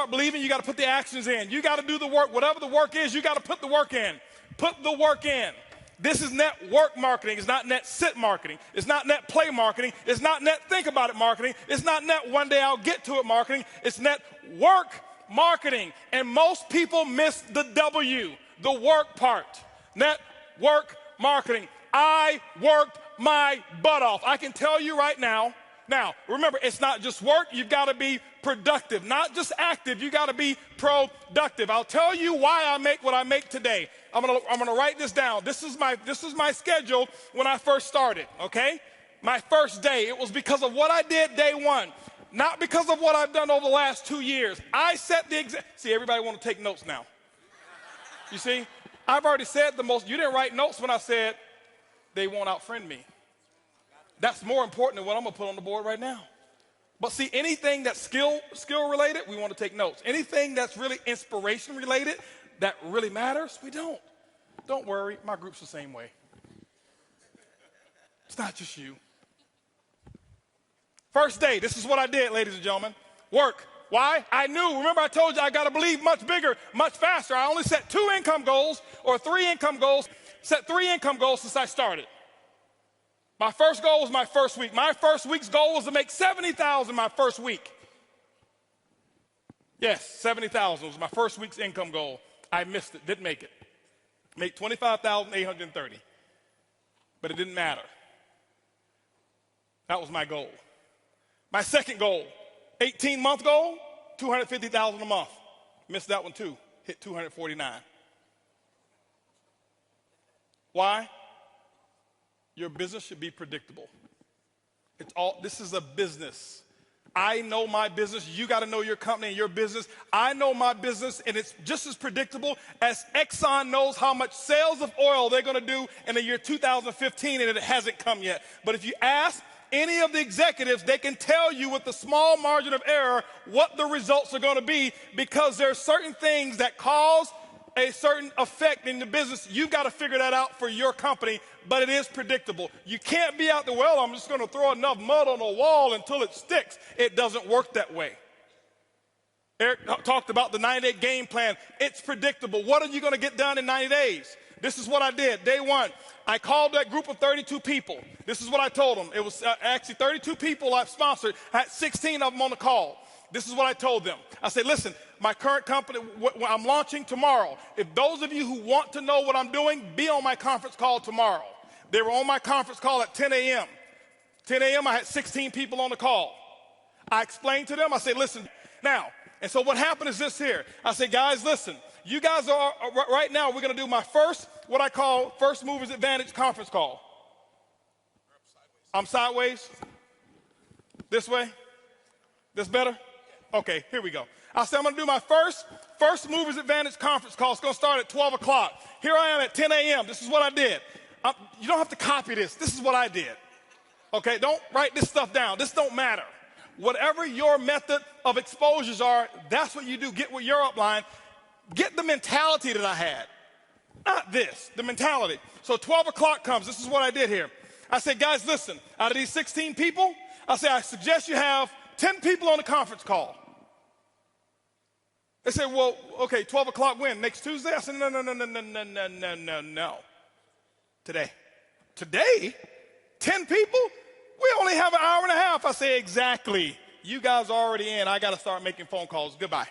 start believing, you got to put the actions in. You got to do the work. Whatever the work is, you got to put the work in. Put the work in. This is network marketing. It's not net sit marketing. It's not net play marketing. It's not net think about it marketing. It's not net one day I'll get to it marketing. It's net work marketing. And most people miss the W, the work part. Network marketing. I worked my butt off. I can tell you right now. Now, remember, it's not just work. You've got to be productive, not just active. You got to be productive. I'll tell you why I make what I make today. I'm gonna write this down. This is my schedule when I first started, okay? My first day. It was because of what I did day one, not because of what I've done over the last 2 years. I set the example. See, everybody want to take notes now. You see? I've already said the most. You didn't write notes when I said they won't outfriend me. That's more important than what I'm going to put on the board right now. But see, anything that's skill related, we want to take notes. Anything that's really inspiration related, that really matters, we don't. Don't worry, my group's the same way. It's not just you. First day, this is what I did, ladies and gentlemen. Work. Why? I knew. Remember, I told you I got to believe much bigger, much faster. I only set 2 income goals or 3 income goals. Set 3 income goals since I started. My first goal was my first week. My first week's goal was to make $70,000 my first week. Yes, $70,000 was my first week's income goal. I missed it, didn't make it. Made $25,830, but it didn't matter. That was my goal. My second goal, 18-month goal, $250,000 a month. Missed that one too, hit $249. Why? Your business should be predictable. This is a business. I know my business. You got to know your company and your business. I know my business, and it's just as predictable as Exxon knows how much sales of oil they're going to do in the year 2015, and it hasn't come yet. But if you ask any of the executives, they can tell you with a small margin of error what the results are going to be, because there are certain things that cause a certain effect in the business. You've got to figure that out for your company, but it is predictable. You can't be out there, well, I'm just going to throw enough mud on the wall until it sticks. It doesn't work that way. Eric talked about the 90-day game plan. It's predictable. What are you going to get done in 90 days? This is what I did. Day one, I called that group of 32 people. This is what I told them. It was actually 32 people I've sponsored. I had 16 of them on the call. This is what I told them. I said, listen, my current company, I'm launching tomorrow. If those of you who want to know what I'm doing, be on my conference call tomorrow. They were on my conference call at 10 a.m. 10 a.m., I had 16 people on the call. I explained to them, I said, listen, now, and so what happened is this here. I said, guys, listen, you guys are, right now, we're going to do my first, what I call First Movers Advantage conference call. I'm sideways? This way? This better? Okay, here we go. I said I'm going to do my first Movers Advantage conference call. It's going to start at 12 o'clock. Here I am at 10 a.m. This is what I did. You don't have to copy this. This is what I did. Okay, don't write this stuff down. This don't matter. Whatever your method of exposures are, that's what you do. Get with your upline. Get the mentality that I had. Not this, the mentality. So 12 o'clock comes. This is what I did here. I said, guys, listen, out of these 16 people, I said, I suggest you have 10 people on the conference call. They said, well, okay, 12 o'clock when? Next Tuesday? I said, no. Today. Today? 10 people? We only have an hour and a half. I say, exactly. You guys are already in. I got to start making phone calls. Goodbye.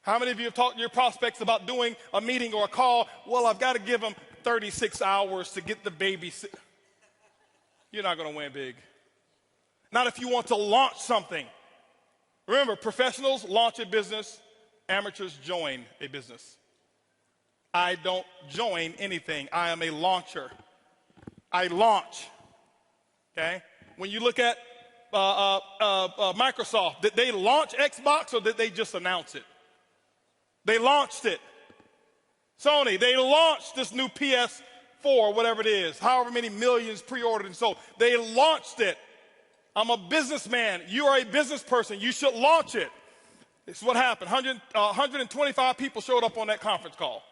How many of you have talked to your prospects about doing a meeting or a call? Well, I've got to give them 36 hours to get the baby. You're not going to win big. Not if you want to launch something. Remember, professionals launch a business. Amateurs join a business. I don't join anything. I am a launcher. I launch. Okay? When you look at Microsoft, did they launch Xbox or did they just announce it? They launched it. Sony, they launched this new PS4, whatever it is, however many millions pre-ordered and sold. They launched it. I'm a businessman. You are a business person. You should launch it. This is what happened. 125 people showed up on that conference call.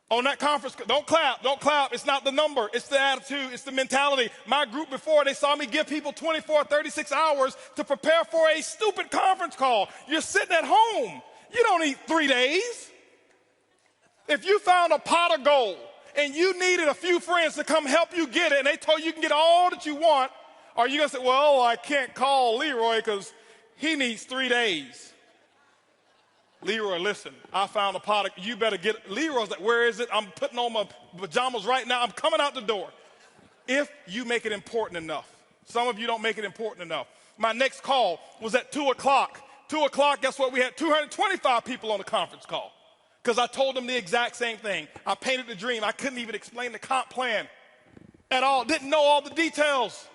On that conference, don't clap, don't clap. It's not the number, it's the attitude, it's the mentality. My group before, they saw me give people 24, 36 hours to prepare for a stupid conference call. You're sitting at home. You don't need 3 days. If you found a pot of gold and you needed a few friends to come help you get it and they told you can get all that you want, are you going to say, well, I can't call Leroy because he needs 3 days? Leroy, listen, I found a pot. You better get it. Leroy's like, where is it? I'm putting on my pajamas right now. I'm coming out the door. If you make it important enough. Some of you don't make it important enough. My next call was at 2 o'clock. 2 o'clock, guess what? We had 225 people on the conference call because I told them the exact same thing. I painted the dream. I couldn't even explain the comp plan at all. Didn't know all the details.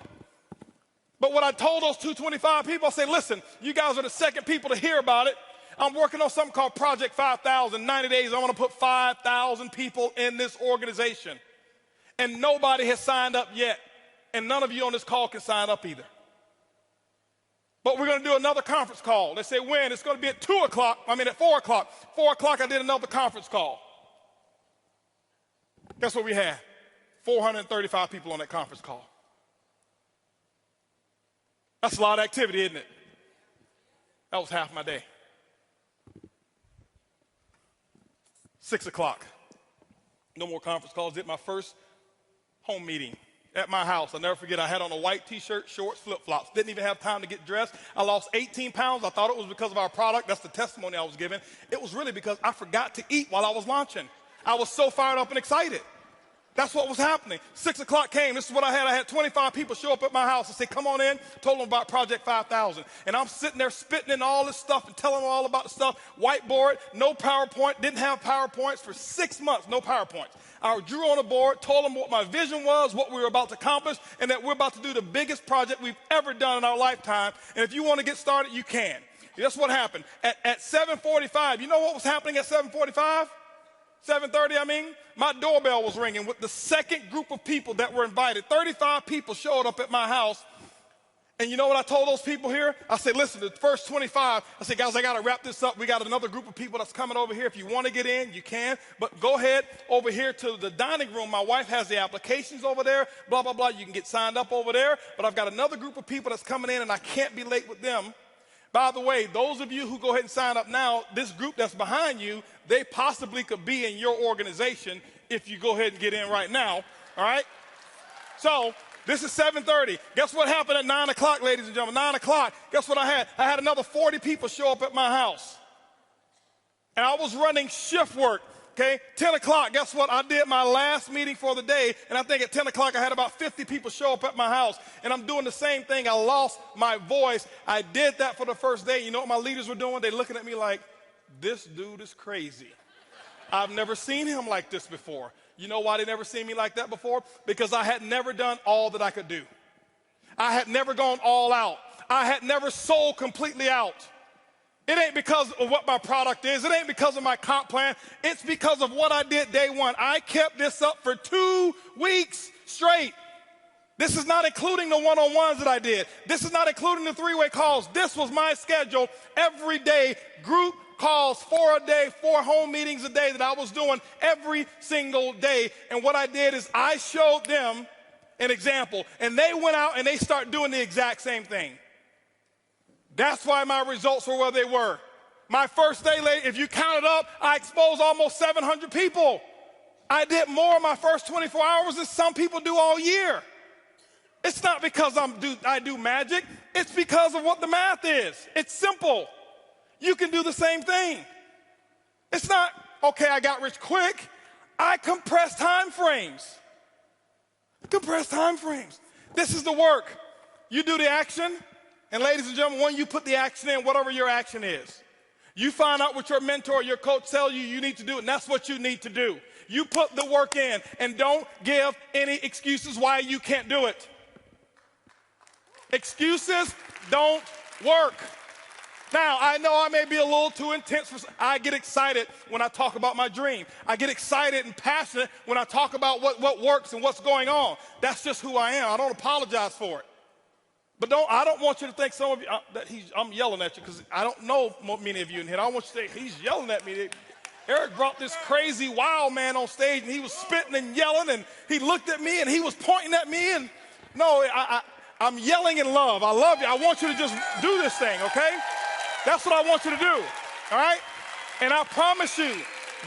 But what I told those 225 people, I said, listen, you guys are the second people to hear about it. I'm working on something called Project 5,000. 90 days, I want to put 5,000 people in this organization. And nobody has signed up yet. And none of you on this call can sign up either. But we're going to do another conference call. They say when? It's going to be at 4 o'clock. 4 o'clock, I did another conference call. Guess what we had? 435 people on that conference call. That's a lot of activity, isn't it? That was half my day. 6 o'clock. No more conference calls. Did my first home meeting at my house. I'll never forget, I had on a white t-shirt, shorts, flip-flops. Didn't even have time to get dressed. I lost 18 pounds. I thought it was because of our product. That's the testimony I was giving. It was really because I forgot to eat while I was launching. I was so fired up and excited. That's what was happening. 6 o'clock came. This is what I had. I had 25 people show up at my house and say, come on in. Told them about Project 5,000. And I'm sitting there spitting in all this stuff and telling them all about the stuff. Whiteboard, no PowerPoint. Didn't have PowerPoints for 6 months. No PowerPoints. I drew on a board, told them what my vision was, what we were about to accomplish, and that we're about to do the biggest project we've ever done in our lifetime. And if you want to get started, you can. That's what happened. At 7:45, you know what was happening at 7:45? 7:30, my doorbell was ringing with the second group of people that were invited. 35 people showed up at my house. And you know what I told those people here? I said, listen, the first 25, I said, guys, I got to wrap this up. We got another group of people that's coming over here. If you want to get in, you can. But go ahead over here to the dining room. My wife has the applications over there, blah, blah, blah. You can get signed up over there. But I've got another group of people that's coming in, and I can't be late with them. By the way, those of you who go ahead and sign up now, this group that's behind you, they possibly could be in your organization if you go ahead and get in right now, all right? So this is 7:30. Guess what happened at 9 o'clock, ladies and gentlemen? 9 o'clock, guess what I had? I had another 40 people show up at my house. And I was running shift work, okay? 10 o'clock, guess what? I did my last meeting for the day, and I think at 10 o'clock I had about 50 people show up at my house. And I'm doing the same thing. I lost my voice. I did that for the first day. You know what my leaders were doing? They're looking at me like, this dude is crazy. I've never seen him like this before. You know why they never seen me like that before? Because I had never done all that I could do. I had never gone all out. I had never sold completely out. It ain't because of what my product is. It ain't because of my comp plan. It's because of what I did day one. I kept this up for 2 weeks straight. This is not including the one-on-ones that I did. This is not including the three-way calls. This was my schedule every day, group calls, 4 a day, 4 home meetings a day that I was doing every single day. And what I did is I showed them an example, and they went out and they started doing the exact same thing. That's why my results were where they were. My first day, if you count it up, I exposed almost 700 people. I did more in my first 24 hours than some people do all year. It's not because I do magic. It's because of what the math is. It's simple. You can do the same thing. It's not, okay, I got rich quick. I compress time frames. Compress time frames. This is the work. You do the action, and ladies and gentlemen, when you put the action in, whatever your action is, you find out what your mentor, your coach tell you need to do, and that's what you need to do. You put the work in, and don't give any excuses why you can't do it. Excuses don't work. Now, I know I may be a little too intense. I get excited when I talk about my dream. I get excited and passionate when I talk about what works and what's going on. That's just who I am. I don't apologize for it. But I don't want you to think some of you, I'm yelling at you because I don't know many of you in here. I don't want you to think he's yelling at me. Eric brought this crazy wild man on stage, and he was spitting and yelling, and he looked at me, and he was pointing at me, and no, I'm yelling in love. I love you. I want you to just do this thing, okay? That's what I want you to do, all right? And I promise you,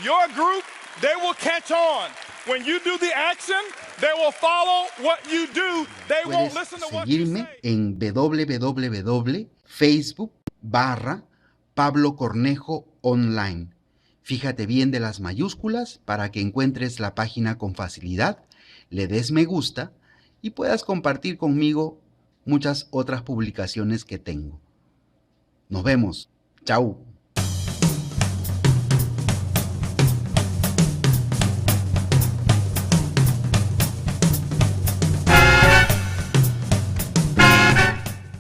your group, they will catch on. When you do the action, they will follow what you do. They won't listen to what you say. Seguirme en www.facebook.com/Pablo Cornejo Online. Fíjate bien de las mayúsculas para que encuentres la página con facilidad, le des me gusta y puedas compartir conmigo muchas otras publicaciones que tengo. Nos vemos. Chao.